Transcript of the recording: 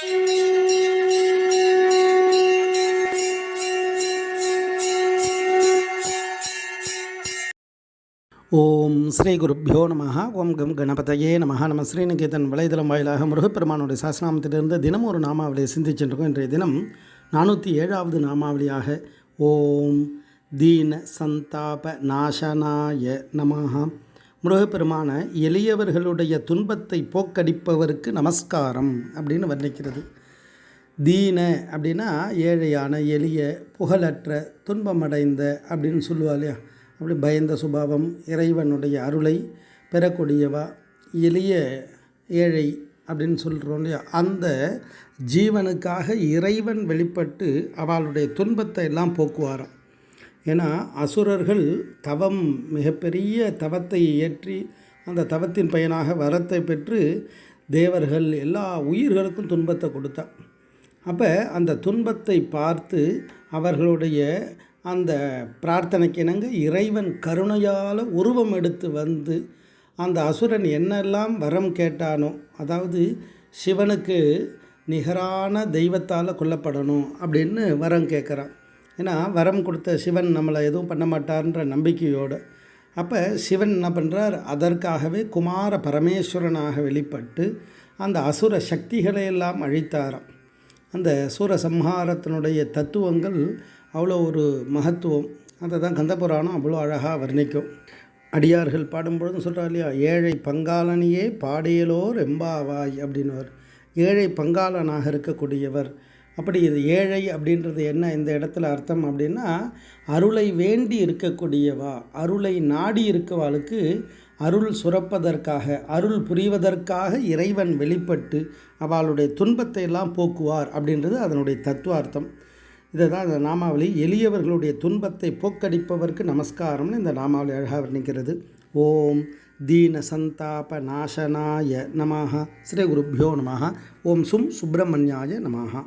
ஓம் ஸ்ரீ குருப்பியோ நமஹ. ஓம் கம் கணபதையே நமஹ. நம்ம ஸ்ரீநிகேதன் வலைதளம் வாயிலாக முருகப்பெருமானுடைய சாஸ்திரநாமத்திலிருந்து தினம் ஒரு நாமாவளியை சிந்திச்சுருக்கோம். இன்றைய தினம் 407வது நாமாவளியாக ஓம் தீன சந்தாப நாசனாய நமஹ. முருகப்பெருமான எளியவர்களுடைய துன்பத்தை போக்கடிப்பவருக்கு நமஸ்காரம் அப்படின்னு வர்ணிக்கிறது. தீன அப்படின்னா ஏழையான, எளிய, புகழற்ற, துன்பமடைந்த அப்படின்னு சொல்லுவா இல்லையா? அப்படி பயந்த சுபாவம், இறைவனுடைய அருளை பெறக்கூடியவா, எளிய ஏழை அப்படின்னு சொல்கிறோம் இல்லையா? அந்த ஜீவனுக்காக இறைவன் வெளிப்பட்டு அவளுடைய துன்பத்தை எல்லாம் போக்குவாராம். ஏன்னா அசுரர்கள் தவம், மிகப்பெரிய தவத்தை ஏற்றி அந்த தவத்தின் பயனாக வரத்தை பெற்று தேவர்கள் எல்லா உயிர்களுக்கும் துன்பத்தை கொடுத்தா. அப்போ அந்த துன்பத்தை பார்த்து அவர்களுடைய அந்த பிரார்த்தனைக்கு இணங்க இறைவன் கருணையால் உருவம் எடுத்து வந்து அந்த அசுரன் என்னெல்லாம் வரம் கேட்டானோ, அதாவது சிவனுக்கு நிகரான தெய்வத்தால் கொல்லப்படணும் அப்படின்னு வரம் கேட்குறான். ஏன்னா வரம் கொடுத்த சிவன் நம்மளை எதுவும் பண்ண மாட்டார்ன்ற நம்பிக்கையோடு. அப்போ சிவன் என்ன பண்ணுறார்? அதற்காகவே குமார பரமேஸ்வரனாக வெளிப்பட்டு அந்த அசுர சக்திகளை எல்லாம் அழித்தாராம். அந்த சூரசம்ஹாரத்தினுடைய தத்துவங்கள் அவ்வளோ ஒரு மகத்துவம். அதை தான் கந்தபுராணம் அவ்வளோ அழகாக வர்ணிக்கும். அடியார்கள் பாடும்பொழுதும் சொல்கிறா இல்லையா? ஏழை பங்காளனையே பாடியலோர் எம்பாவாய் அப்படின்னுவர். ஏழை பங்காளனாக இருக்கக்கூடியவர். அப்படி இது ஏழை அப்படின்றது என்ன இந்த இடத்துல அர்த்தம் அப்படின்னா, அருளை வேண்டி இருக்கக்கூடியவா, அருளை நாடி இருக்கவாளுக்கு அருள் சுரப்பதற்காக, அருள் புரிவதற்காக இறைவன் வெளிப்பட்டு அவளுடைய துன்பத்தை எல்லாம் போக்குவார் அப்படின்றது அதனுடைய தத்துவார்த்தம். இதை தான் இந்த நாமாவளி எளியவர்களுடைய துன்பத்தை போக்கடிப்பவருக்கு நமஸ்காரம்னு இந்த நாமாவளி அழகாக வர்ணிக்கிறது. ஓம் தீன சந்தாப நாசனாய நமஹ. ஸ்ரீ குருப்பியோ நமஹ. ஓம் சும் சுப்பிரமணியாய நமஹ.